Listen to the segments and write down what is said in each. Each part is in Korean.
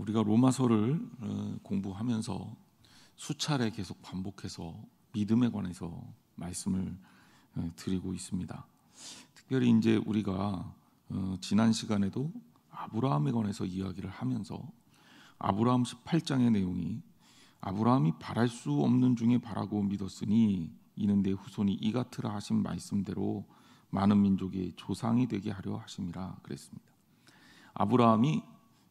우리가 로마서를 공부하면서 수차례 계속 반복해서 믿음에 관해서 말씀을 드리고 있습니다. 특별히 이제 우리가 지난 시간에도 아브라함에 관해서 이야기를 하면서 아브라함 18장의 내용이 아브라함이 바랄 수 없는 중에 바라고 믿었으니 이는 내 후손이 이 같으라 하신 말씀대로 많은 민족의 조상이 되게 하려 하심이라 그랬습니다. 아브라함이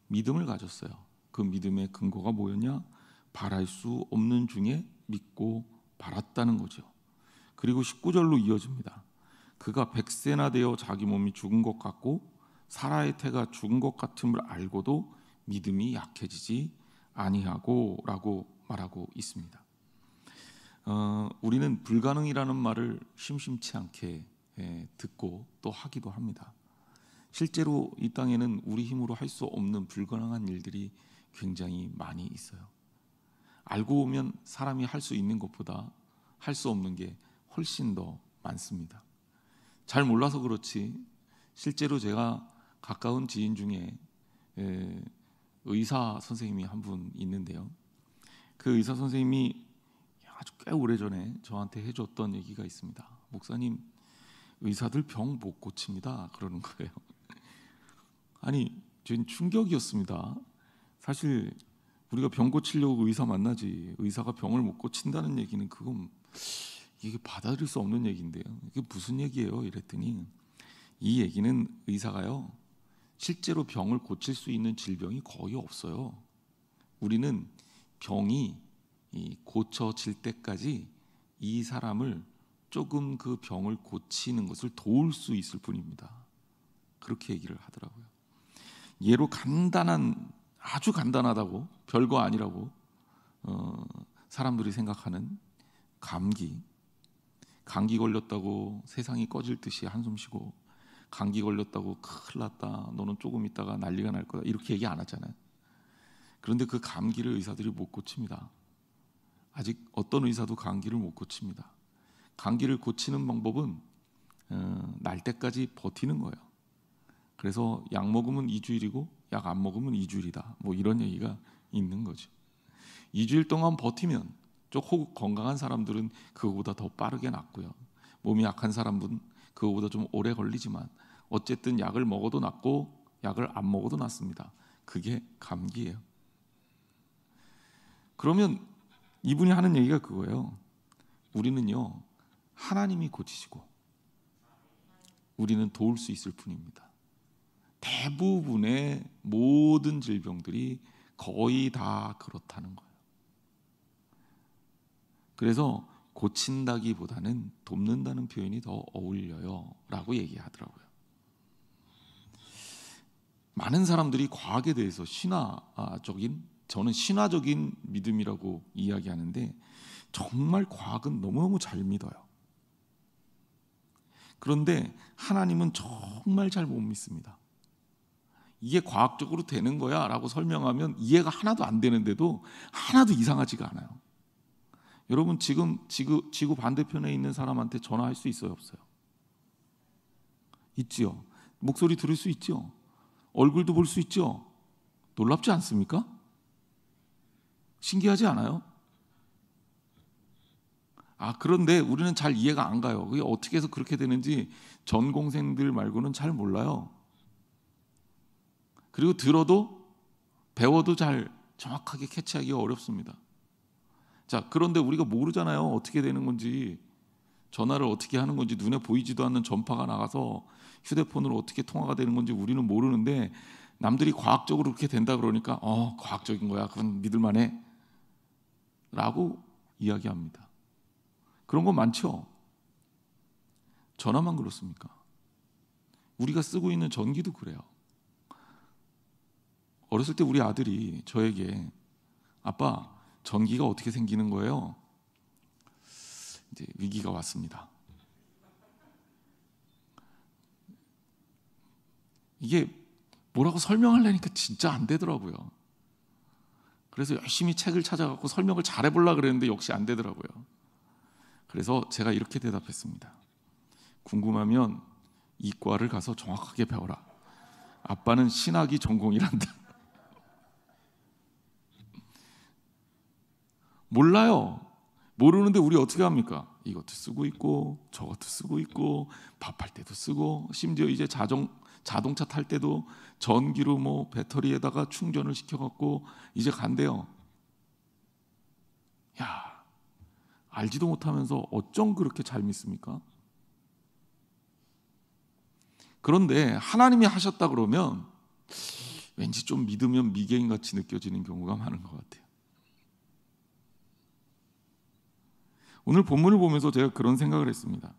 믿음을 가졌어요. 그 믿음의 근거가 뭐였냐? 바랄 수 없는 중에 믿고 바랐다는 거죠. 그리고 19절로 이어집니다. 그가 100세나 되어 자기 몸이 죽은 것 같고 사라의 태가 죽은 것 같음을 알고도 믿음이 약해지지 아니하고 라고 말하고 있습니다. 우리는 불가능이라는 말을 심심치 않게 듣고 또 하기도 합니다. 실제로 이 땅에는 우리 힘으로 할 수 없는 불가능한 일들이 굉장히 많이 있어요. 알고 보면 사람이 할 수 있는 것보다 할 수 없는 게 훨씬 더 많습니다. 잘 몰라서 그렇지 실제로 제가 가까운 지인 중에 의사 선생님이 한 분 있는데요. 그 의사 선생님이 아주 꽤 오래전에 저한테 해줬던 얘기가 있습니다. 목사님, 의사들 병 못 고칩니다 그러는 거예요. 아니, 저는 충격이었습니다. 사실 우리가 병 고치려고 의사 만나지 의사가 병을 못 고친다는 얘기는 그건 이게 받아들일 수 없는 얘기인데요. 이게 무슨 얘기예요? 이랬더니 이 얘기는 의사가요 실제로 병을 고칠 수 있는 질병이 거의 없어요. 우리는 병이 고쳐질 때까지 이 사람을 조금 그 병을 고치는 것을 도울 수 있을 뿐입니다. 그렇게 얘기를 하더라고요. 예로 아주 간단하다고 별거 아니라고 사람들이 생각하는 감기 걸렸다고 세상이 꺼질 듯이 한숨 쉬고 감기 걸렸다고 큰일 났다 너는 조금 있다가 난리가 날 거다 이렇게 얘기 안 하잖아요. 그런데 그 감기를 의사들이 못 고칩니다. 아직 어떤 의사도 감기를 못 고칩니다. 감기를 고치는 방법은 날 때까지 버티는 거예요. 그래서 약 먹으면 2주일이고 약 안 먹으면 2주일이다 뭐 이런 얘기가 있는 거죠. 2주일 동안 버티면 혹 건강한 사람들은 그거보다 더 빠르게 낫고요. 몸이 약한 사람은 그거보다 좀 오래 걸리지만 어쨌든 약을 먹어도 낫고 약을 안 먹어도 낫습니다. 그게 감기예요. 그러면 이분이 하는 얘기가 그거예요. 우리는요 하나님이 고치시고 우리는 도울 수 있을 뿐입니다. 대부분의 모든 질병들이 거의 다 그렇다는 거예요. 그래서 고친다기보다는 돕는다는 표현이 더 어울려요 라고 얘기하더라고요. 많은 사람들이 과학에 대해서 저는 신화적인 믿음이라고 이야기하는데 정말 과학은 너무너무 잘 믿어요. 그런데 하나님은 정말 잘 못 믿습니다. 이게 과학적으로 되는 거야 라고 설명하면 이해가 하나도 안 되는데도 하나도 이상하지가 않아요. 여러분 지금 지구 반대편에 있는 사람한테 전화할 수 있어요? 없어요? 있지요. 목소리 들을 수 있죠. 얼굴도 볼 수 있죠. 놀랍지 않습니까? 신기하지 않아요? 그런데 우리는 잘 이해가 안 가요. 그게 어떻게 해서 그렇게 되는지 전공생들 말고는 잘 몰라요. 그리고 배워도 잘 정확하게 캐치하기가 어렵습니다. 자, 그런데 우리가 모르잖아요. 어떻게 되는 건지, 전화를 어떻게 하는 건지, 눈에 보이지도 않는 전파가 나가서 휴대폰으로 어떻게 통화가 되는 건지 우리는 모르는데 남들이 과학적으로 그렇게 된다 그러니까 과학적인 거야. 그건 믿을만해 라고 이야기합니다. 그런 거 많죠? 전화만 그렇습니까? 우리가 쓰고 있는 전기도 그래요. 어렸을 때 우리 아들이 저에게 아빠 전기가 어떻게 생기는 거예요? 이제 위기가 왔습니다. 이게 뭐라고 설명하려니까 진짜 안 되더라고요. 그래서 열심히 책을 찾아갖고 설명을 잘해보려고 그랬는데 역시 안 되더라고요. 그래서 제가 이렇게 대답했습니다. 궁금하면 이과를 가서 정확하게 배워라. 아빠는 신학이 전공이란다. 몰라요. 모르는데 우리 어떻게 합니까? 이것도 쓰고 있고 저것도 쓰고 있고 밥할 때도 쓰고 심지어 이제 자동차 탈 때도 전기로 뭐 배터리에다가 충전을 시켜갖고 이제 간대요. 야, 알지도 못하면서 어쩜 그렇게 잘 믿습니까? 그런데 하나님이 하셨다 그러면 왠지 좀 믿으면 미개인같이 느껴지는 경우가 많은 것 같아요. 오늘 본문을 보면서 제가 그런 생각을 했습니다.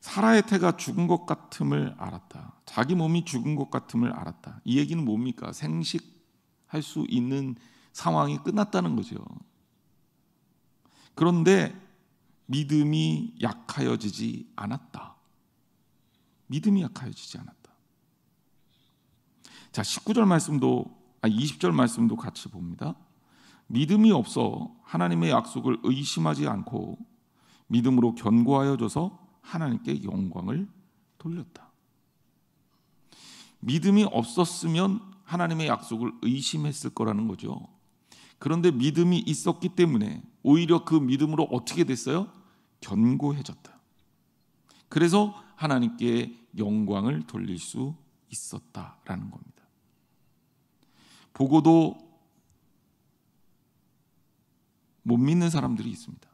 사라의 태가 죽은 것 같음을 알았다. 자기 몸이 죽은 것 같음을 알았다. 이 얘기는 뭡니까? 생식할 수 있는 상황이 끝났다는 거죠. 그런데 믿음이 약하여지지 않았다. 믿음이 약하여지지 않았다. 자, 19절 말씀도 20절 말씀도 같이 봅니다. 믿음이 없어 하나님의 약속을 의심하지 않고 믿음으로 견고하여져서 하나님께 영광을 돌렸다. 믿음이 없었으면 하나님의 약속을 의심했을 거라는 거죠. 그런데 믿음이 있었기 때문에 오히려 그 믿음으로 어떻게 됐어요? 견고해졌다. 그래서 하나님께 영광을 돌릴 수 있었다라는 겁니다. 보고도 못 믿는 사람들이 있습니다.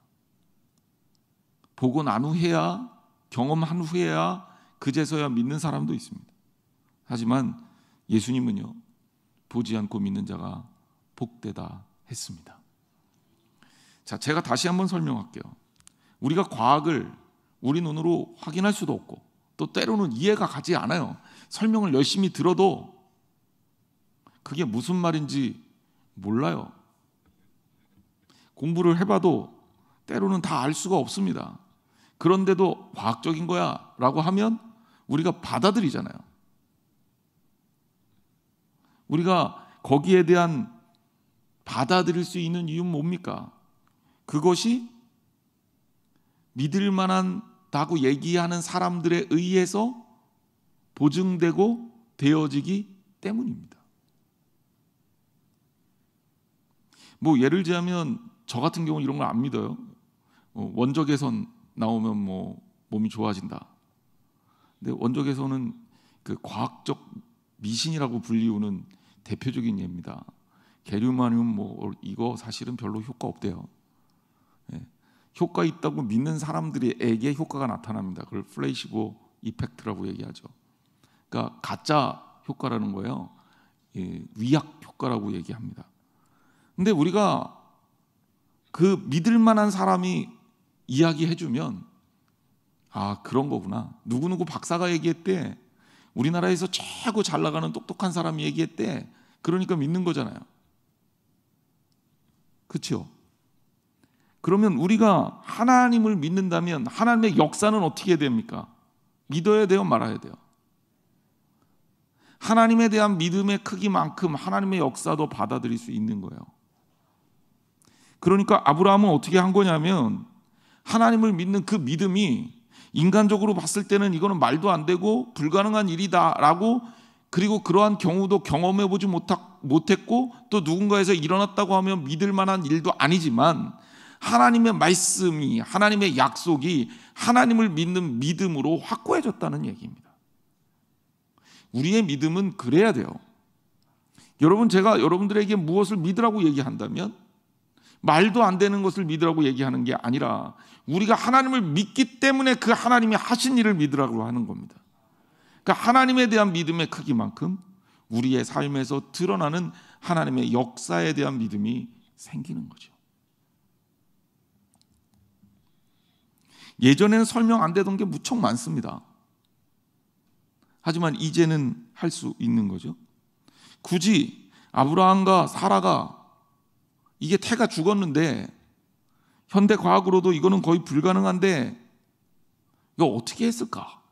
보고 난 후에야, 경험한 후에야 그제서야 믿는 사람도 있습니다. 하지만 예수님은요, 보지 않고 믿는 자가 복되다 했습니다. 자, 제가 다시 한번 설명할게요. 우리가 과학을 우리 눈으로 확인할 수도 없고 또 때로는 이해가 가지 않아요. 설명을 열심히 들어도 그게 무슨 말인지 몰라요. 공부를 해봐도 때로는 다 알 수가 없습니다. 그런데도 과학적인 거야 라고 하면 우리가 받아들이잖아요. 우리가 거기에 대한 받아들일 수 있는 이유는 뭡니까? 그것이 믿을 만하다고 얘기하는 사람들에 의해서 보증되고 되어지기 때문입니다. 뭐 예를 들자면 저 같은 경우 이런 걸 안 믿어요. 원적외선 나오면 뭐 몸이 좋아진다. 근데 원적외선은 그 과학적 미신이라고 불리우는 대표적인 예입니다. 게르마늄 뭐 이거 사실은 별로 효과 없대요. 예. 효과 있다고 믿는 사람들에게 효과가 나타납니다. 그걸 플레이시보 이펙트라고 얘기하죠. 그러니까 가짜 효과라는 거예요. 예, 위약 효과라고 얘기합니다. 근데 우리가 그 믿을 만한 사람이 이야기해주면 아, 그런 거구나. 누구누구 박사가 얘기했대. 우리나라에서 최고 잘 나가는 똑똑한 사람이 얘기했대. 그러니까 믿는 거잖아요. 그렇죠? 그러면 우리가 하나님을 믿는다면 하나님의 역사는 어떻게 됩니까? 믿어야 돼요, 말아야 돼요? 하나님에 대한 믿음의 크기만큼 하나님의 역사도 받아들일 수 있는 거예요. 그러니까 아브라함은 어떻게 한 거냐면 하나님을 믿는 그 믿음이 인간적으로 봤을 때는 이거는 말도 안 되고 불가능한 일이다라고, 그리고 그러한 경우도 경험해보지 못했고 또 누군가에서 일어났다고 하면 믿을 만한 일도 아니지만 하나님의 말씀이, 하나님의 약속이 하나님을 믿는 믿음으로 확고해졌다는 얘기입니다. 우리의 믿음은 그래야 돼요. 여러분, 제가 여러분들에게 무엇을 믿으라고 얘기한다면 말도 안 되는 것을 믿으라고 얘기하는 게 아니라 우리가 하나님을 믿기 때문에 그 하나님이 하신 일을 믿으라고 하는 겁니다. 그러니까 하나님에 대한 믿음의 크기만큼 우리의 삶에서 드러나는 하나님의 역사에 대한 믿음이 생기는 거죠. 예전에는 설명 안 되던 게 무척 많습니다. 하지만 이제는 할 수 있는 거죠. 굳이 아브라함과 사라가 이게 태가 죽었는데 현대 과학으로도 이거는 거의 불가능한데 이거 어떻게 했을까?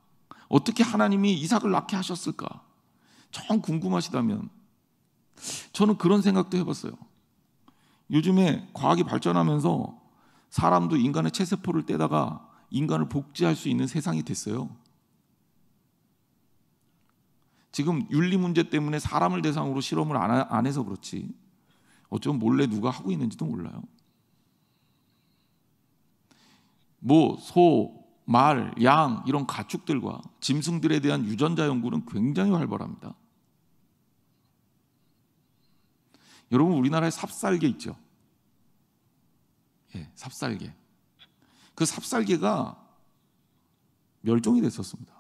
어떻게 하나님이 이삭을 낳게 하셨을까? 참 궁금하시다면 저는 그런 생각도 해봤어요. 요즘에 과학이 발전하면서 사람도 인간의 체세포를 떼다가 인간을 복제할 수 있는 세상이 됐어요. 지금 윤리 문제 때문에 사람을 대상으로 실험을 안 해서 그렇지 어쩌면 몰래 누가 하고 있는지도 몰라요. 뭐 소, 말, 양 이런 가축들과 짐승들에 대한 유전자 연구는 굉장히 활발합니다. 여러분, 우리나라에 삽살개 있죠? 예, 삽살개. 그 삽살개가 멸종이 됐었습니다.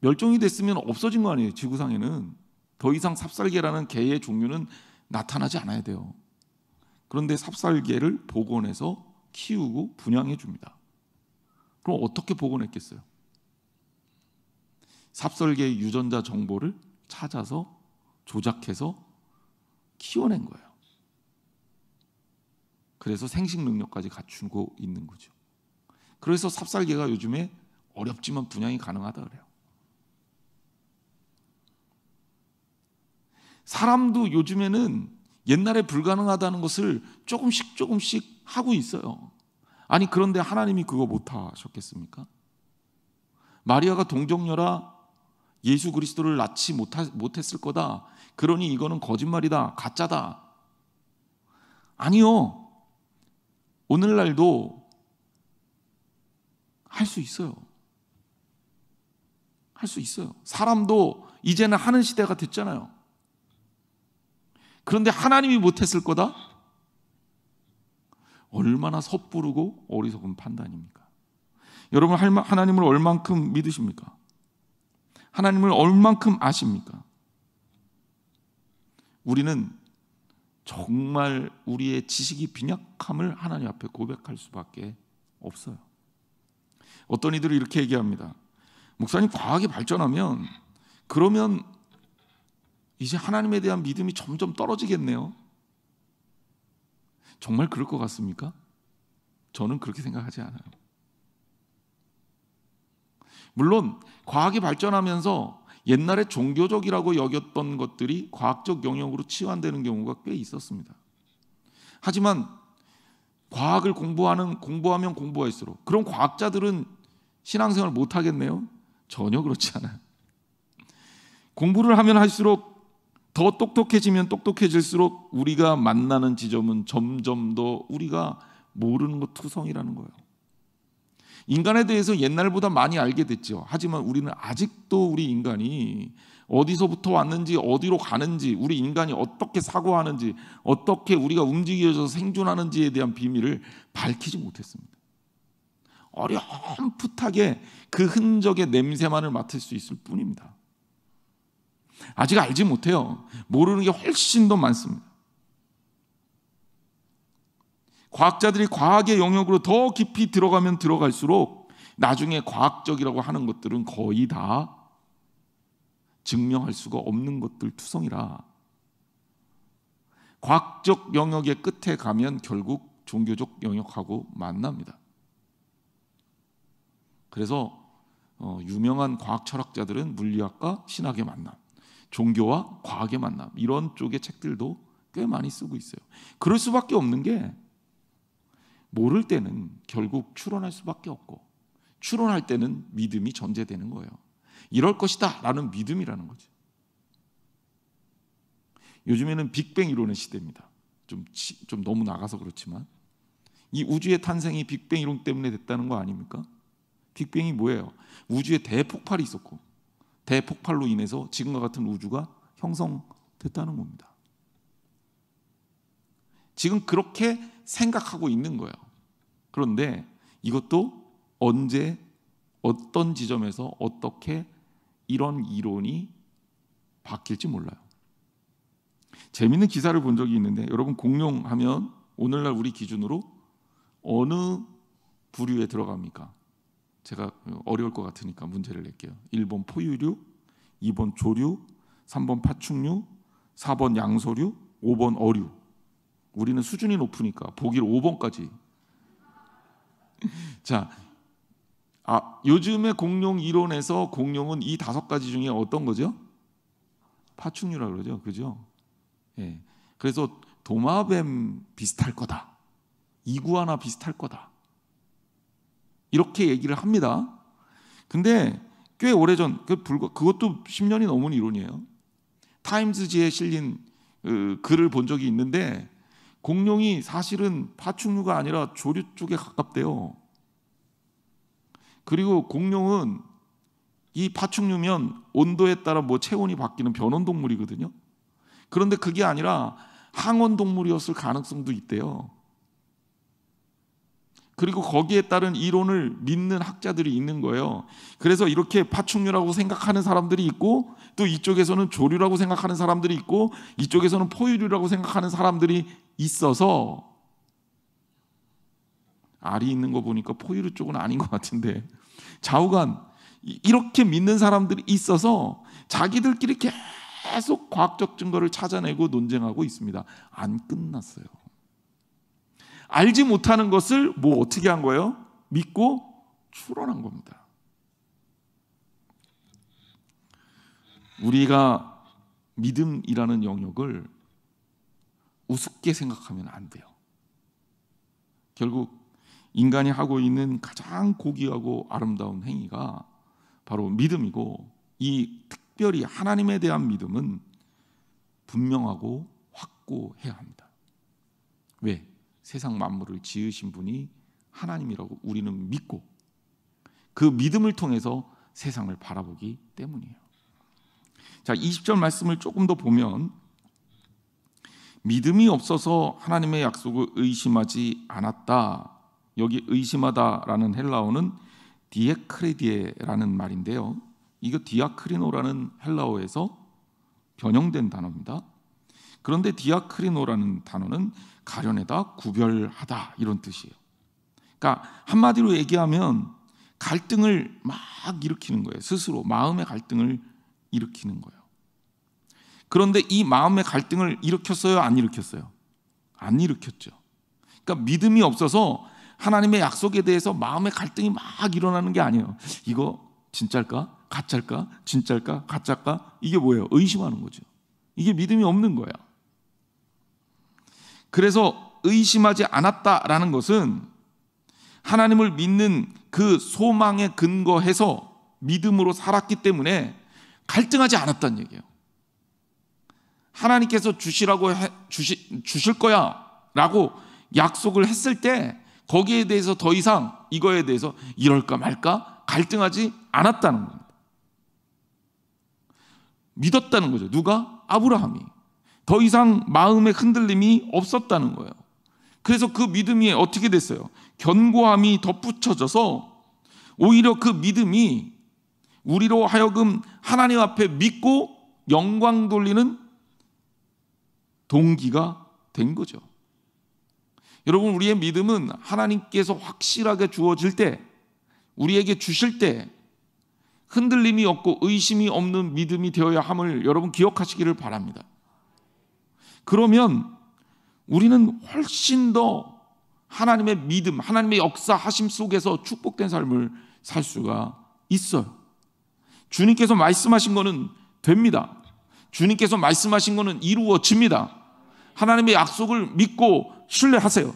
멸종이 됐으면 없어진 거 아니에요. 지구상에는 더 이상 삽살개라는 개의 종류는 나타나지 않아야 돼요. 그런데 삽살개를 복원해서 키우고 분양해 줍니다. 그럼 어떻게 복원했겠어요? 삽살개의 유전자 정보를 찾아서 조작해서 키워낸 거예요. 그래서 생식 능력까지 갖추고 있는 거죠. 그래서 삽살개가 요즘에 어렵지만 분양이 가능하다 그래요. 사람도 요즘에는 옛날에 불가능하다는 것을 조금씩 하고 있어요. 아니, 그런데 하나님이 그거 못 하셨겠습니까? 마리아가 동정녀라 예수 그리스도를 낳지 못했을 거다. 그러니 이거는 거짓말이다, 가짜다. 아니요. 오늘날도 할 수 있어요. 할 수 있어요. 사람도 이제는 하는 시대가 됐잖아요. 그런데 하나님이 못했을 거다? 얼마나 섣부르고 어리석은 판단입니까? 여러분, 하나님을 얼만큼 믿으십니까? 하나님을 얼만큼 아십니까? 우리는 정말 우리의 지식이 빈약함을 하나님 앞에 고백할 수밖에 없어요. 어떤 이들이 이렇게 얘기합니다. 목사님, 과학이 발전하면 그러면 이제 하나님에 대한 믿음이 점점 떨어지겠네요. 정말 그럴 것 같습니까? 저는 그렇게 생각하지 않아요. 물론 과학이 발전하면서 옛날에 종교적이라고 여겼던 것들이 과학적 영역으로 치환되는 경우가 꽤 있었습니다. 하지만 과학을 공부하면 공부할수록 그럼 과학자들은 신앙생활을 못하겠네요? 전혀 그렇지 않아요. 공부를 하면 할수록 더 똑똑해지면 똑똑해질수록 우리가 만나는 지점은 점점 더 우리가 모르는 것 투성이라는 거예요. 인간에 대해서 옛날보다 많이 알게 됐죠. 하지만 우리는 아직도 우리 인간이 어디서부터 왔는지, 어디로 가는지, 우리 인간이 어떻게 사고하는지, 어떻게 우리가 움직여서 생존하는지에 대한 비밀을 밝히지 못했습니다. 어렴풋하게 그 흔적의 냄새만을 맡을 수 있을 뿐입니다. 아직 알지 못해요. 모르는 게 훨씬 더 많습니다. 과학자들이 과학의 영역으로 더 깊이 들어가면 들어갈수록 나중에 과학적이라고 하는 것들은 거의 다 증명할 수가 없는 것들 투성이라 과학적 영역의 끝에 가면 결국 종교적 영역하고 만납니다. 그래서 유명한 과학 철학자들은 물리학과 신학의 만남, 종교와 과학의 만남 이런 쪽의 책들도 꽤 많이 쓰고 있어요. 그럴 수밖에 없는 게 모를 때는 결국 추론할 수밖에 없고 추론할 때는 믿음이 전제되는 거예요. 이럴 것이다 라는 믿음이라는 거죠. 요즘에는 빅뱅 이론의 시대입니다. 좀 너무 나가서 그렇지만 이 우주의 탄생이 빅뱅 이론 때문에 됐다는 거 아닙니까? 빅뱅이 뭐예요? 우주에 대폭발이 있었고 대폭발로 인해서 지금과 같은 우주가 형성됐다는 겁니다. 지금 그렇게 생각하고 있는 거예요. 그런데 이것도 언제 어떤 지점에서 어떻게 이런 이론이 바뀔지 몰라요. 재미있는 기사를 본 적이 있는데 여러분, 공룡하면 오늘날 우리 기준으로 어느 부류에 들어갑니까? 제가 어려울 것 같으니까 문제를 낼게요. 1번 포유류, 2번 조류, 3번 파충류, 4번 양서류, 5번 어류. 우리는 수준이 높으니까 보기를 5번까지. 자, 요즘의 공룡 이론에서 공룡은 이 5가지 중에 어떤 거죠? 파충류라고 그러죠, 그죠? 예. 그래서 도마뱀 비슷할 거다, 이구아나 비슷할 거다, 이렇게 얘기를 합니다. 근데 꽤 오래전, 그것도 10년이 넘은 이론이에요. 타임즈지에 실린 글을 본 적이 있는데 공룡이 사실은 파충류가 아니라 조류 쪽에 가깝대요. 그리고 공룡은 이 파충류면 온도에 따라 체온이 바뀌는 변온동물이거든요. 그런데 그게 아니라 항온동물이었을 가능성도 있대요. 그리고 거기에 따른 이론을 믿는 학자들이 있는 거예요. 그래서 이렇게 파충류라고 생각하는 사람들이 있고, 또 이쪽에서는 조류라고 생각하는 사람들이 있고, 이쪽에서는 포유류라고 생각하는 사람들이 있어서, 알이 있는 거 보니까 포유류 쪽은 아닌 것 같은데, 좌우간 이렇게 믿는 사람들이 있어서 자기들끼리 계속 과학적 증거를 찾아내고 논쟁하고 있습니다. 안 끝났어요. 알지 못하는 것을 어떻게 한 거예요? 믿고 추론한 겁니다. 우리가 믿음이라는 영역을 우습게 생각하면 안 돼요. 결국 인간이 하고 있는 가장 고귀하고 아름다운 행위가 바로 믿음이고, 이 특별히 하나님에 대한 믿음은 분명하고 확고해야 합니다. 왜? 세상 만물을 지으신 분이 하나님이라고 우리는 믿고, 그 믿음을 통해서 세상을 바라보기 때문이에요. 자, 20절 말씀을 조금 더 보면, 믿음이 없어서 하나님의 약속을 의심하지 않았다. 여기 의심하다라는 헬라어는 디에크레디에라는 말인데요, 이거 디아크리노라는 헬라어에서 변형된 단어입니다. 그런데 디아크리노라는 단어는 가려내다, 구별하다 이런 뜻이에요. 그러니까 한마디로 얘기하면 갈등을 막 일으키는 거예요. 스스로 마음의 갈등을 일으키는 거예요. 그런데 이 마음의 갈등을 일으켰어요? 안 일으켰어요? 안 일으켰죠. 그러니까 믿음이 없어서 하나님의 약속에 대해서 마음의 갈등이 막 일어나는 게 아니에요. 이거 진짜일까? 가짜일까? 진짜일까? 가짜일까? 이게 뭐예요? 의심하는 거죠. 이게 믿음이 없는 거야. 그래서 의심하지 않았다라는 것은 하나님을 믿는 그 소망에 근거해서 믿음으로 살았기 때문에 갈등하지 않았다는 얘기예요. 하나님께서 주실 거야 라고 약속을 했을 때 거기에 대해서 더 이상 이거에 대해서 이럴까 말까 갈등하지 않았다는 겁니다. 믿었다는 거죠. 누가? 아브라함이. 더 이상 마음의 흔들림이 없었다는 거예요. 그래서 그 믿음이 어떻게 됐어요? 견고함이 덧붙여져서 오히려 그 믿음이 우리로 하여금 하나님 앞에 믿고 영광 돌리는 동기가 된 거죠. 여러분, 우리의 믿음은 하나님께서 확실하게 주어질 때, 우리에게 주실 때 흔들림이 없고 의심이 없는 믿음이 되어야 함을 여러분 기억하시기를 바랍니다. 그러면 우리는 훨씬 더 하나님의 믿음, 하나님의 역사하심 속에서 축복된 삶을 살 수가 있어요. 주님께서 말씀하신 거는 됩니다. 주님께서 말씀하신 거는 이루어집니다. 하나님의 약속을 믿고 신뢰하세요.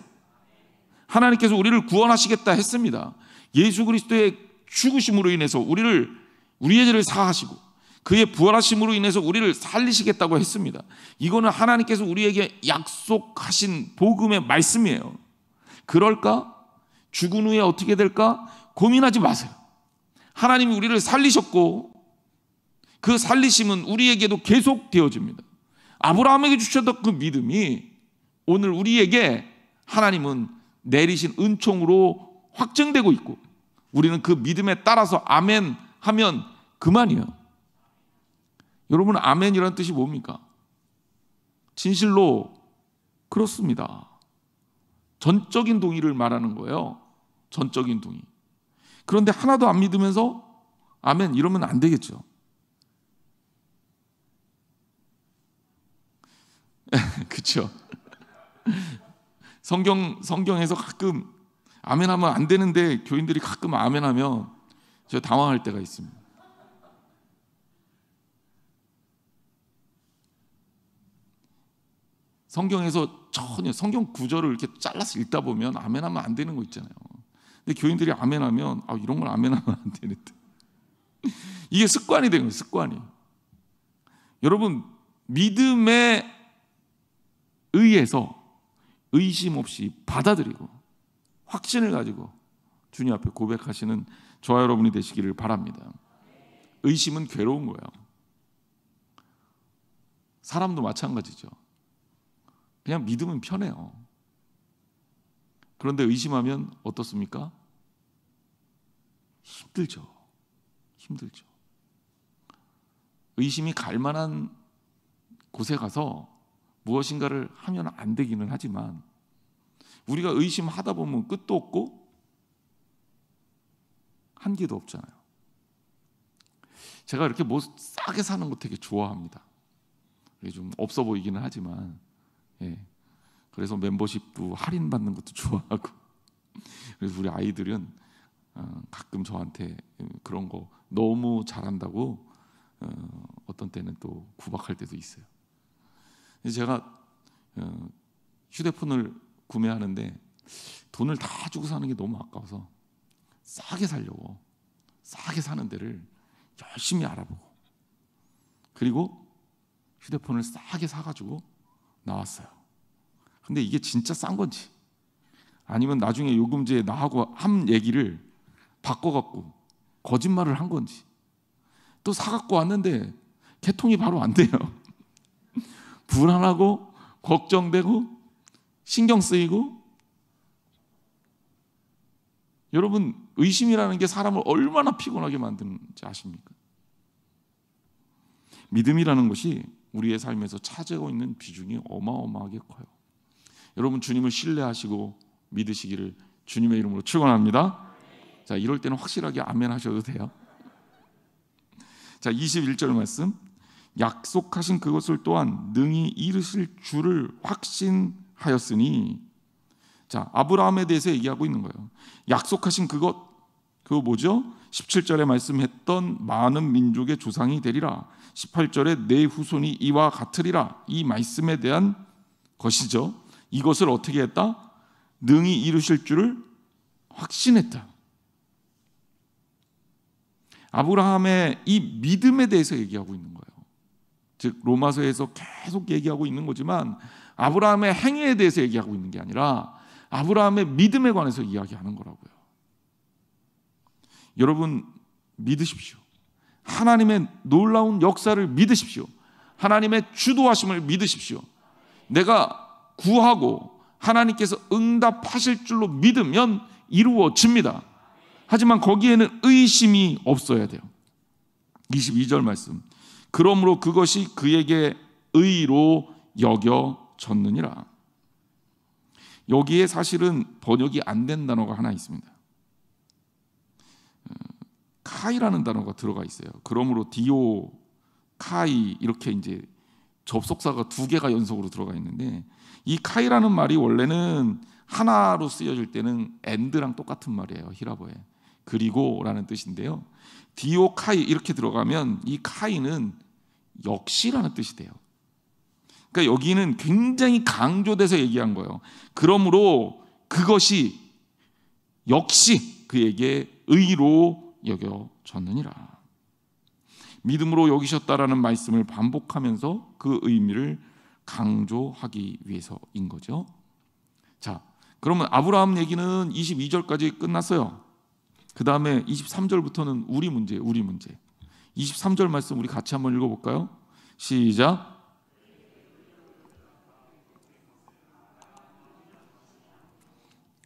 하나님께서 우리를 구원하시겠다 했습니다. 예수 그리스도의 죽으심으로 인해서 우리의 죄를 사하시고 그의 부활하심으로 인해서 우리를 살리시겠다고 했습니다. 이거는 하나님께서 우리에게 약속하신 복음의 말씀이에요. 그럴까? 죽은 후에 어떻게 될까? 고민하지 마세요. 하나님이 우리를 살리셨고 그 살리심은 우리에게도 계속 되어집니다. 아브라함에게 주셨던 그 믿음이 오늘 우리에게 하나님은 내리신 은총으로 확증되고 있고, 우리는 그 믿음에 따라서 아멘 하면 그만이에요. 여러분, 아멘이라는 뜻이 뭡니까? 진실로 그렇습니다. 전적인 동의를 말하는 거예요. 전적인 동의. 그런데 하나도 안 믿으면서 아멘 이러면 안 되겠죠. 그렇죠. 성경에서 가끔 아멘하면 안 되는데 교인들이 가끔 아멘하면 제가 당황할 때가 있습니다. 성경에서 전혀 성경 구절을 이렇게 잘라서 읽다 보면 아멘하면 안 되는 거 있잖아요. 근데 교인들이 아멘하면 이런 걸 아멘하면 안 되는데 이게 습관이 된 거예요. 습관이. 여러분, 믿음에 의해서 의심 없이 받아들이고 확신을 가지고 주님 앞에 고백하시는 저와 여러분이 되시기를 바랍니다. 의심은 괴로운 거예요. 사람도 마찬가지죠. 그냥 믿으면 편해요. 그런데 의심하면 어떻습니까? 힘들죠. 의심이 갈 만한 곳에 가서 무엇인가를 하면 안 되기는 하지만 우리가 의심하다 보면 끝도 없고 한계도 없잖아요. 제가 이렇게 뭐 싸게 사는 거 되게 좋아합니다. 좀 없어 보이기는 하지만 그래서 멤버십도 할인받는 것도 좋아하고 그래서 우리 아이들은 가끔 저한테 그런 거 너무 잘한다고 어떤 때는 또 구박할 때도 있어요. 제가 휴대폰을 구매하는데 돈을 다 주고 사는 게 너무 아까워서 싸게 사려고 싸게 사는 데를 열심히 알아보고 그리고 휴대폰을 싸게 사가지고 나왔어요. 근데 이게 진짜 싼 건지 아니면 나중에 요금제에 나하고 한 얘기를 바꿔갖고 거짓말을 한 건지 또 사갖고 왔는데 개통이 바로 안 돼요. 불안하고 걱정되고 신경 쓰이고. 여러분, 의심이라는 게 사람을 얼마나 피곤하게 만드는지 아십니까? 믿음이라는 것이 우리의 삶에서 차지하고 있는 비중이 어마어마하게 커요. 여러분, 주님을 신뢰하시고 믿으시기를 주님의 이름으로 축원합니다. 자, 이럴 때는 확실하게 아멘 하셔도 돼요. 자, 21절 말씀. 약속하신 그것을 또한 능히 이루실 줄을 확신하였으니. 자, 아브라함에 대해서 얘기하고 있는 거예요. 약속하신 그거 뭐죠? 17절에 말씀했던 많은 민족의 조상이 되리라. 18절에 내 후손이 이와 같으리라. 이 말씀에 대한 것이죠. 이것을 어떻게 했다? 능히 이루실 줄을 확신했다. 아브라함의 이 믿음에 대해서 얘기하고 있는 거예요. 즉 로마서에서 계속 얘기하고 있는 거지만 아브라함의 행위에 대해서 얘기하고 있는 게 아니라 아브라함의 믿음에 관해서 이야기하는 거라고요. 여러분, 믿으십시오. 하나님의 놀라운 역사를 믿으십시오. 하나님의 주도하심을 믿으십시오. 내가 구하고 하나님께서 응답하실 줄로 믿으면 이루어집니다. 하지만 거기에는 의심이 없어야 돼요. 22절 말씀. 그러므로 그것이 그에게 의로 여겨졌느니라. 여기에 사실은 번역이 안 된 단어가 하나 있습니다. 카이라는 단어가 들어가 있어요. 그러므로 디오, 카이 이렇게 이제 접속사가 두 개가 연속으로 들어가 있는데 이 카이라는 말이 원래는 하나로 쓰여질 때는 and랑 똑같은 말이에요. 히라보에. 그리고라는 뜻인데요. 디오 카이 이렇게 들어가면 이 카이는 역시라는 뜻이 돼요. 그러니까 여기는 굉장히 강조돼서 얘기한 거예요. 그러므로 그것이 역시 그에게 의로 여겨졌느니라. 믿음으로 여기셨다라는 말씀을 반복하면서 그 의미를 강조하기 위해서인 거죠. 자, 그러면 아브라함 얘기는 22절까지 끝났어요. 그 다음에 23절부터는 우리 문제. 23절 말씀 우리 같이 한번 읽어볼까요? 시작.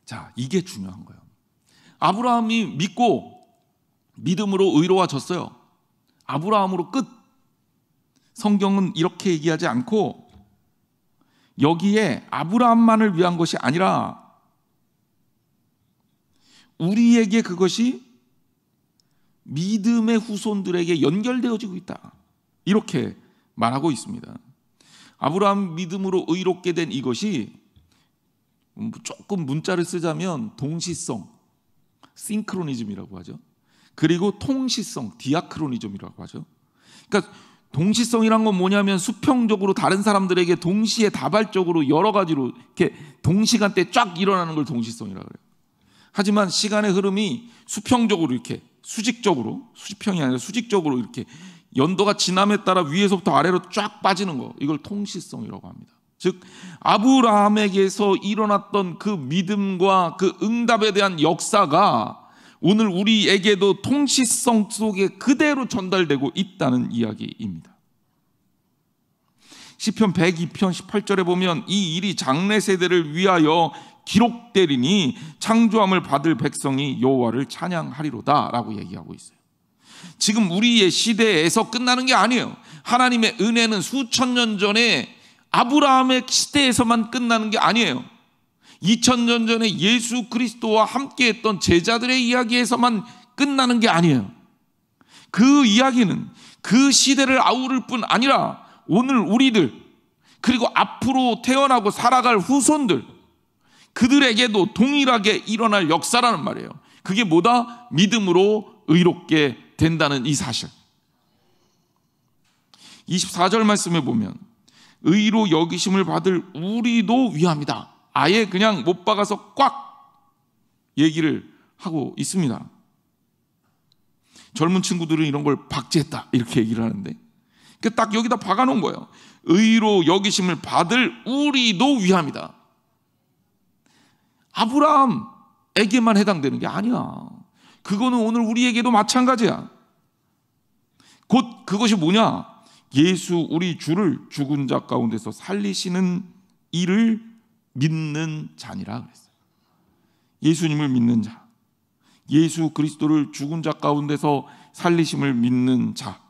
자, 이게 중요한 거예요. 아브라함이 믿고 믿음으로 의로워졌어요. 아브라함으로 끝. 성경은 이렇게 얘기하지 않고 여기에 아브라함만을 위한 것이 아니라 우리에게 그것이 믿음의 후손들에게 연결되어지고 있다. 이렇게 말하고 있습니다. 아브라함 믿음으로 의롭게 된 이것이 조금 문자를 쓰자면 동시성, 싱크로니즘이라고 하죠. 그리고 통시성, 디아크로니즘이라고 하죠. 그러니까 동시성이란 건 뭐냐면 수평적으로 다른 사람들에게 동시에 다발적으로 여러 가지로 이렇게 동시간대에 쫙 일어나는 걸 동시성이라고 그래요. 하지만 시간의 흐름이 수평적으로 이렇게 수직적으로, 수직평이 아니라 수직적으로 이렇게 연도가 지남에 따라 위에서부터 아래로 쫙 빠지는 거, 이걸 통시성이라고 합니다. 즉 아브라함에게서 일어났던 그 믿음과 그 응답에 대한 역사가 오늘 우리에게도 통시성 속에 그대로 전달되고 있다는 이야기입니다. 시편 102편 18절에 보면 이 일이 장래 세대를 위하여 기록되리니 창조함을 받을 백성이 여호와를 찬양하리로다 라고 얘기하고 있어요. 지금 우리의 시대에서 끝나는 게 아니에요. 하나님의 은혜는 수천 년 전에 아브라함의 시대에서만 끝나는 게 아니에요. 2000년 전에 예수 그리스도와 함께했던 제자들의 이야기에서만 끝나는 게 아니에요. 그 이야기는 그 시대를 아우를 뿐 아니라 오늘 우리들, 그리고 앞으로 태어나고 살아갈 후손들, 그들에게도 동일하게 일어날 역사라는 말이에요. 그게 뭐다? 믿음으로 의롭게 된다는 이 사실. 24절 말씀에 보면 의로 여기심을 받을 우리도 위함이다. 아예 그냥 못 박아서 꽉 얘기를 하고 있습니다. 젊은 친구들은 이런 걸 박제했다 이렇게 얘기를 하는데 딱 여기다 박아놓은 거예요. 의로 여기심을 받을 우리도 위함이다. 아브라함에게만 해당되는 게 아니야. 그거는 오늘 우리에게도 마찬가지야. 곧 그것이 뭐냐? 예수 우리 주를 죽은 자 가운데서 살리시는 이를 믿는 자니라 그랬어요. 예수님을 믿는 자, 예수 그리스도를 죽은 자 가운데서 살리심을 믿는 자,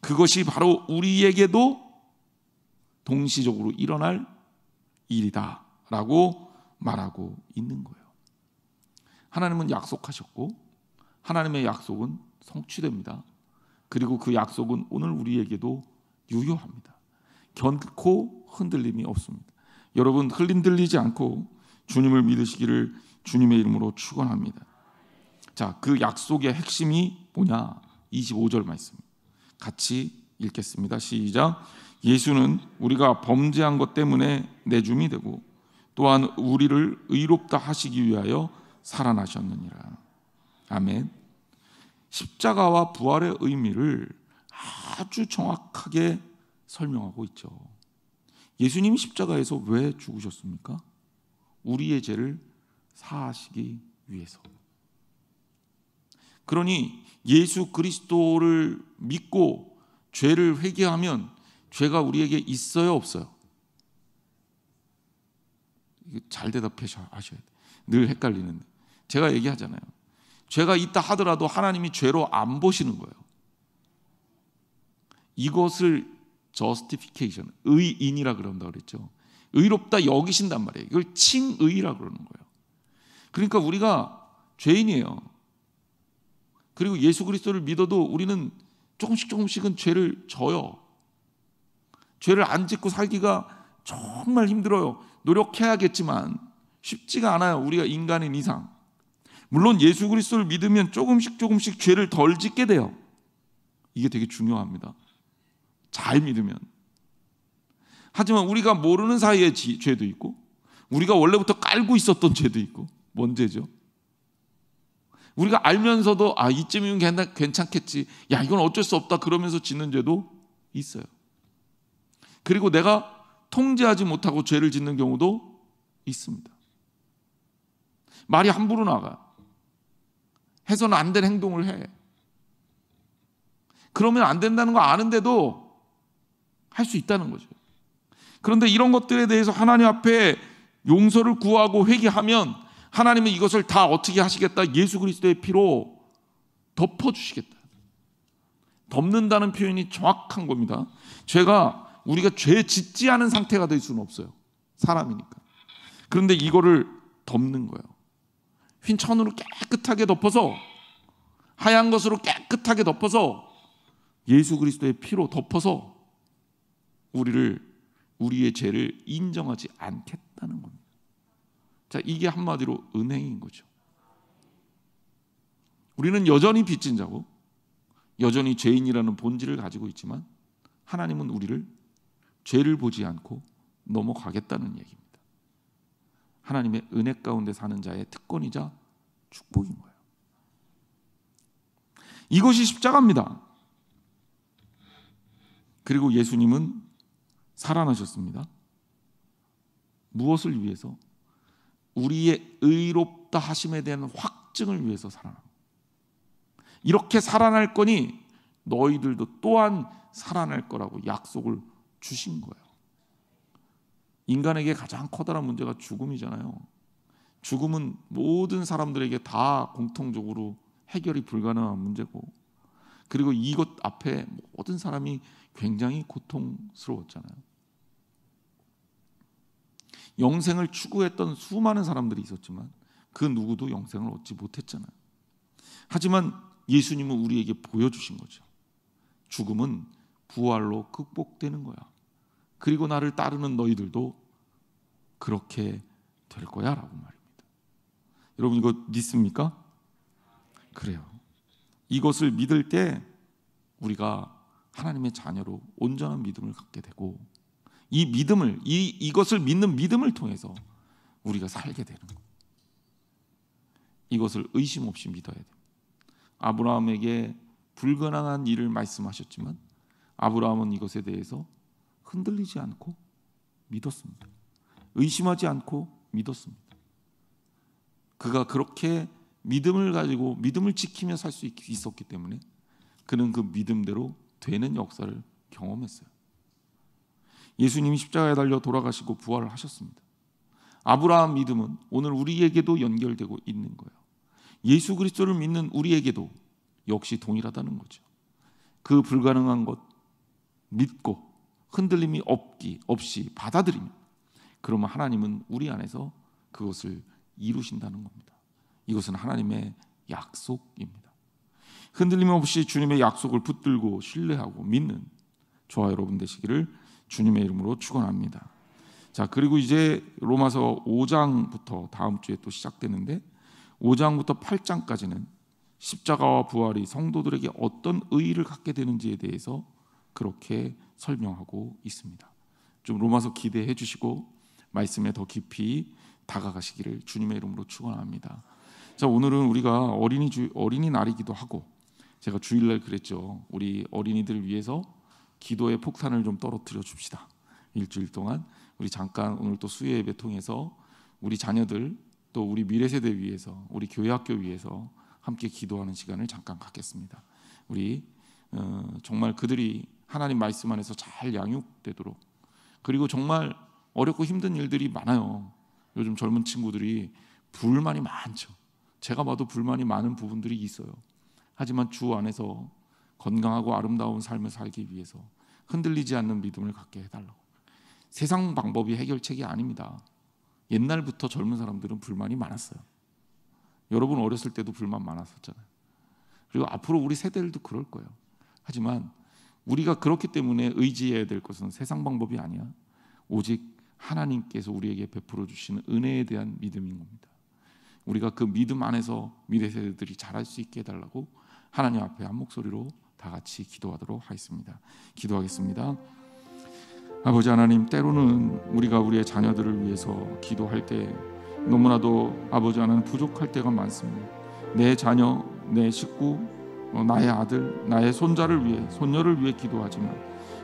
그것이 바로 우리에게도 동시적으로 일어날 일이다 라고 말하고 있는 거예요. 하나님은 약속하셨고 하나님의 약속은 성취됩니다. 그리고 그 약속은 오늘 우리에게도 유효합니다. 결코 흔들림이 없습니다. 여러분 흔들리지 않고 주님을 믿으시기를 주님의 이름으로 축원합니다. 자, 그 약속의 핵심이 뭐냐? 25절 말씀 같이 읽겠습니다. 시작. 예수는 우리가 범죄한 것 때문에 내줌이 되고 또한 우리를 의롭다 하시기 위하여 살아나셨느니라. 아멘. 십자가와 부활의 의미를 아주 정확하게 설명하고 있죠. 예수님이 십자가에서 왜 죽으셨습니까? 우리의 죄를 사하시기 위해서. 그러니 예수 그리스도를 믿고 죄를 회개하면 죄가 우리에게 있어요, 없어요? 잘 대답하셔야 돼요. 늘 헷갈리는데 제가 얘기하잖아요. 죄가 있다 하더라도 하나님이 죄로 안 보시는 거예요. 이것을 justification, 의인이라 그런다 그랬죠. 의롭다 여기신단 말이에요. 이걸 칭의라 그러는 거예요. 그러니까 우리가 죄인이에요. 그리고 예수 그리스도를 믿어도 우리는 조금씩은 죄를 져요. 죄를 안 짓고 살기가 정말 힘들어요. 노력해야겠지만 쉽지가 않아요. 우리가 인간인 이상. 물론 예수 그리스도를 믿으면 조금씩 죄를 덜 짓게 돼요. 이게 되게 중요합니다. 잘 믿으면. 하지만 우리가 모르는 사이에 죄도 있고 우리가 원래부터 깔고 있었던 죄도 있고. 뭔 죄죠? 우리가 알면서도 이쯤이면 괜찮겠지, 야 이건 어쩔 수 없다 그러면서 짓는 죄도 있어요. 그리고 내가 통제하지 못하고 죄를 짓는 경우도 있습니다. 말이 함부로 나가. 해서는 안 될 행동을 해. 그러면 안 된다는 거 아는데도 할 수 있다는 거죠. 그런데 이런 것들에 대해서 하나님 앞에 용서를 구하고 회개하면 하나님은 이것을 다 어떻게 하시겠다? 예수 그리스도의 피로 덮어주시겠다. 덮는다는 표현이 정확한 겁니다. 우리가 죄 짓지 않은 상태가 될 수는 없어요. 사람이니까. 그런데 이거를 덮는 거예요. 흰 천으로 깨끗하게 덮어서, 하얀 것으로 깨끗하게 덮어서 예수 그리스도의 피로 덮어서 우리의 죄를 인정하지 않겠다는 겁니다. 자, 이게 한마디로 은혜인 거죠. 우리는 여전히 빚진 자고 여전히 죄인이라는 본질을 가지고 있지만 하나님은 우리를 죄를 보지 않고 넘어가겠다는 얘기입니다. 하나님의 은혜 가운데 사는 자의 특권이자 축복인 거예요. 이것이 십자가입니다. 그리고 예수님은 살아나셨습니다. 무엇을 위해서? 우리의 의롭다 하심에 대한 확증을 위해서 살아나. 이렇게 살아날 거니 너희들도 또한 살아날 거라고 약속을 주신 거예요. 인간에게 가장 커다란 문제가 죽음이잖아요. 죽음은 모든 사람들에게 다 공통적으로 해결이 불가능한 문제고, 그리고 이것 앞에 모든 사람이 굉장히 고통스러웠잖아요. 영생을 추구했던 수많은 사람들이 있었지만 그 누구도 영생을 얻지 못했잖아요. 하지만 예수님은 우리에게 보여주신 거죠. 죽음은 부활로 극복되는 거야. 그리고 나를 따르는 너희들도 그렇게 될 거야 라고 말입니다. 여러분, 이거 믿습니까? 그래요. 이것을 믿을 때 우리가 하나님의 자녀로 온전한 믿음을 갖게 되고, 이 믿음을, 이것을 믿는 믿음을 통해서 우리가 살게 되는 거예요. 이것을 의심 없이 믿어야 돼요. 아브라함에게 불가능한 일을 말씀하셨지만 아브라함은 이것에 대해서 흔들리지 않고 믿었습니다. 의심하지 않고 믿었습니다. 그가 그렇게 믿음을 가지고 믿음을 지키며 살 수 있었기 때문에 그는 그 믿음대로 되는 역사를 경험했어요. 예수님이 십자가에 달려 돌아가시고 부활을 하셨습니다. 아브라함 믿음은 오늘 우리에게도 연결되고 있는 거예요. 예수 그리스도를 믿는 우리에게도 역시 동일하다는 거죠. 그 불가능한 것 믿고 흔들림이 없이 받아들이면, 그러면 하나님은 우리 안에서 그것을 이루신다는 겁니다. 이것은 하나님의 약속입니다. 흔들림 없이 주님의 약속을 붙들고 신뢰하고 믿는 저와 여러분 되시기를 주님의 이름으로 축원합니다. 자, 그리고 이제 로마서 5장부터 다음 주에 또 시작되는데, 5장부터 8장까지는 십자가와 부활이 성도들에게 어떤 의의를 갖게 되는지에 대해서 그렇게 설명하고 있습니다. 좀 로마서 기대해 주시고 말씀에 더 깊이 다가가시기를 주님의 이름으로 축원합니다. 자, 오늘은 우리가 어린이날이기도 하고, 제가 주일날 그랬죠. 우리 어린이들 위해서 기도의 폭탄을 좀 떨어뜨려 줍시다. 일주일 동안 우리 잠깐 오늘 또 수요 예배 통해서 우리 자녀들 또 우리 미래 세대 위해서, 우리 교회 학교 위해서 함께 기도하는 시간을 잠깐 갖겠습니다. 우리 정말 그들이 하나님 말씀 안에서 잘 양육되도록, 그리고 정말 어렵고 힘든 일들이 많아요. 요즘 젊은 친구들이 불만이 많죠. 제가 봐도 불만이 많은 부분들이 있어요. 하지만 주 안에서 건강하고 아름다운 삶을 살기 위해서 흔들리지 않는 믿음을 갖게 해달라고. 세상 방법이 해결책이 아닙니다. 옛날부터 젊은 사람들은 불만이 많았어요. 여러분 어렸을 때도 불만 많았었잖아요. 그리고 앞으로 우리 세대들도 그럴 거예요. 하지만 우리가 그렇기 때문에 의지해야 될 것은 세상 방법이 아니야. 오직 하나님께서 우리에게 베풀어 주시는 은혜에 대한 믿음인 겁니다. 우리가 그 믿음 안에서 미래 세대들이 자랄 수 있게 해달라고 하나님 앞에 한 목소리로 다 같이 기도하도록 하겠습니다. 기도하겠습니다. 아버지 하나님, 때로는 우리가 우리의 자녀들을 위해서 기도할 때 너무나도 아버지 하나님 부족할 때가 많습니다. 내 자녀, 내 식구, 나의 아들, 나의 손자를 위해, 손녀를 위해 기도하지만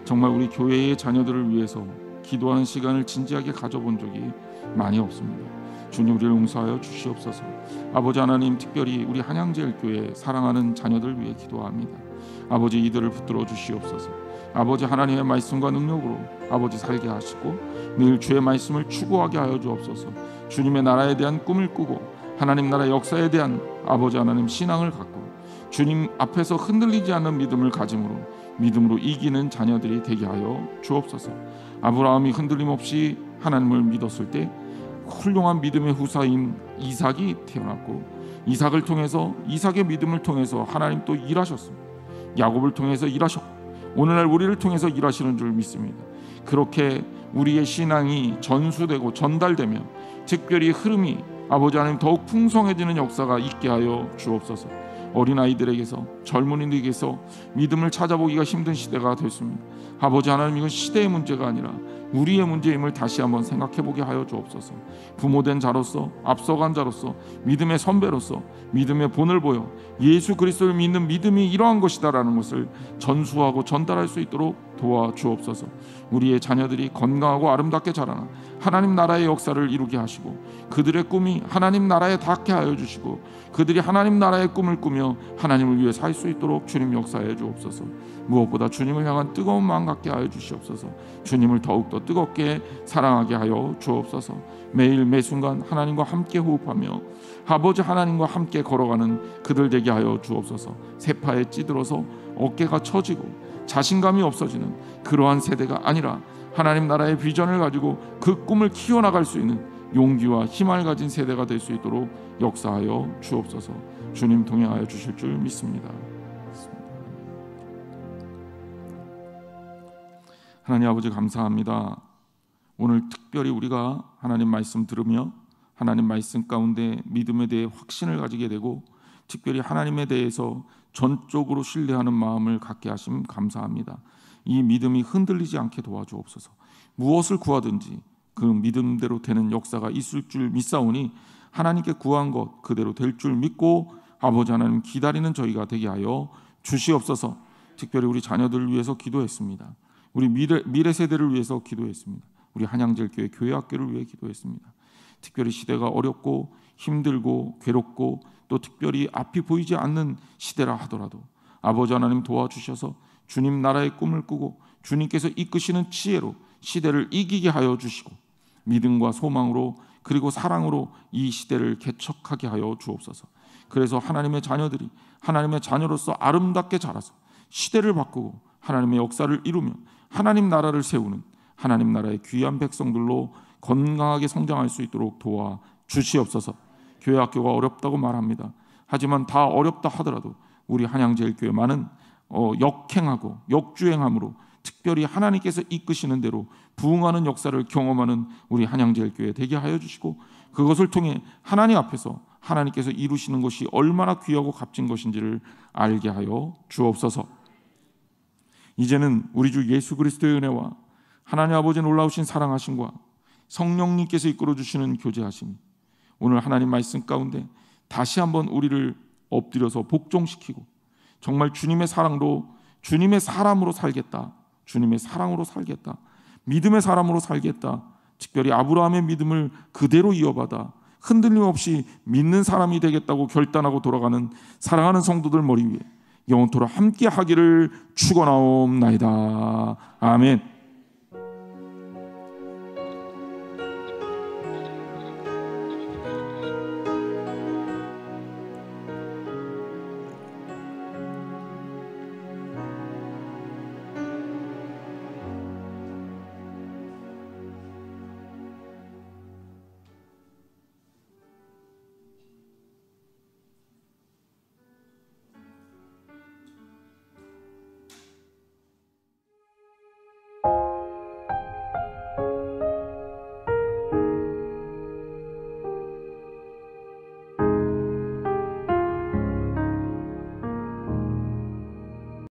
정말 우리 교회의 자녀들을 위해서 기도하는 시간을 진지하게 가져본 적이 많이 없습니다. 주님, 우리를 용서하여 주시옵소서. 아버지 하나님, 특별히 우리 한양제일교회 사랑하는 자녀들 위해 기도합니다. 아버지, 이들을 붙들어 주시옵소서. 아버지 하나님의 말씀과 능력으로 아버지 살게 하시고 늘 주의 말씀을 추구하게 하여 주옵소서. 주님의 나라에 대한 꿈을 꾸고 하나님 나라 역사에 대한 아버지 하나님 신앙을 갖고 주님 앞에서 흔들리지 않는 믿음을 가짐으로 믿음으로 이기는 자녀들이 되게 하여 주옵소서. 아브라함이 흔들림 없이 하나님을 믿었을 때 훌륭한 믿음의 후사인 이삭이 태어났고, 이삭을 통해서, 이삭의 믿음을 통해서 하나님 또 일하셨습니다. 야곱을 통해서 일하셨고 오늘날 우리를 통해서 일하시는 줄 믿습니다. 그렇게 우리의 신앙이 전수되고 전달되며 특별히 흐름이 아버지 하나님 더욱 풍성해지는 역사가 있게 하여 주옵소서. 어린아이들에게서, 젊은이들에게서 믿음을 찾아보기가 힘든 시대가 됐습니다. 아버지 하나님, 이건 시대의 문제가 아니라 우리의 문제임을 다시 한번 생각해보게 하여 주옵소서. 부모된 자로서, 앞서간 자로서, 믿음의 선배로서 믿음의 본을 보여 예수 그리스도를 믿는 믿음이 이러한 것이다라는 것을 전수하고 전달할 수 있도록 도와주옵소서. 우리의 자녀들이 건강하고 아름답게 자라나 하나님 나라의 역사를 이루게 하시고, 그들의 꿈이 하나님 나라에 닿게 하여 주시고, 그들이 하나님 나라의 꿈을 꾸며 하나님을 위해 살 수 있도록 주님 역사해 주옵소서. 무엇보다 주님을 향한 뜨거운 마음 갖게 하여 주시옵소서. 주님을 더욱더 뜨겁게 사랑하게 하여 주옵소서. 매일 매순간 하나님과 함께 호흡하며 아버지 하나님과 함께 걸어가는 그들 되게 하여 주옵소서. 세파에 찌들어서 어깨가 처지고 자신감이 없어지는 그러한 세대가 아니라 하나님 나라의 비전을 가지고 그 꿈을 키워나갈 수 있는 용기와 힘을 가진 세대가 될 수 있도록 역사하여 주옵소서. 주님 동행하여 주실 줄 믿습니다. 하나님 아버지 감사합니다. 오늘 특별히 우리가 하나님 말씀 들으며 하나님 말씀 가운데 믿음에 대해 확신을 가지게 되고, 특별히 하나님에 대해서 전적으로 신뢰하는 마음을 갖게 하심 감사합니다. 이 믿음이 흔들리지 않게 도와주옵소서. 무엇을 구하든지 그 믿음대로 되는 역사가 있을 줄 믿사오니 하나님께 구한 것 그대로 될 줄 믿고 아버지 하나님 기다리는 저희가 되게 하여 주시옵소서. 특별히 우리 자녀들을 위해서 기도했습니다. 우리 미래 세대를 위해서 기도했습니다. 우리 한양제일교회 교회학교를 위해 기도했습니다. 특별히 시대가 어렵고 힘들고 괴롭고 또 특별히 앞이 보이지 않는 시대라 하더라도 아버지 하나님 도와주셔서 주님 나라의 꿈을 꾸고 주님께서 이끄시는 지혜로 시대를 이기게 하여 주시고, 믿음과 소망으로 그리고 사랑으로 이 시대를 개척하게 하여 주옵소서. 그래서 하나님의 자녀들이 하나님의 자녀로서 아름답게 자라서 시대를 바꾸고 하나님의 역사를 이루며 하나님 나라를 세우는 하나님 나라의 귀한 백성들로 건강하게 성장할 수 있도록 도와 주시옵소서. 교회 학교가 어렵다고 말합니다. 하지만 다 어렵다 하더라도 우리 한양제일교회만은 역행하고 역주행함으로 특별히 하나님께서 이끄시는 대로 부응하는 역사를 경험하는 우리 한양제일교회 되게 하여 주시고, 그것을 통해 하나님 앞에서 하나님께서 이루시는 것이 얼마나 귀하고 값진 것인지를 알게 하여 주옵소서. 이제는 우리 주 예수 그리스도의 은혜와 하나님 아버지의 놀라우신 사랑하심과 성령님께서 이끌어 주시는 교제하심이 오늘 하나님 말씀 가운데 다시 한번 우리를 엎드려서 복종시키고 정말 주님의 사랑으로, 주님의 사람으로 살겠다, 주님의 사랑으로 살겠다, 믿음의 사람으로 살겠다, 특별히 아브라함의 믿음을 그대로 이어받아 흔들림 없이 믿는 사람이 되겠다고 결단하고 돌아가는 사랑하는 성도들 머리 위에 영원토록 함께 하기를 축원하옵나이다. 아멘.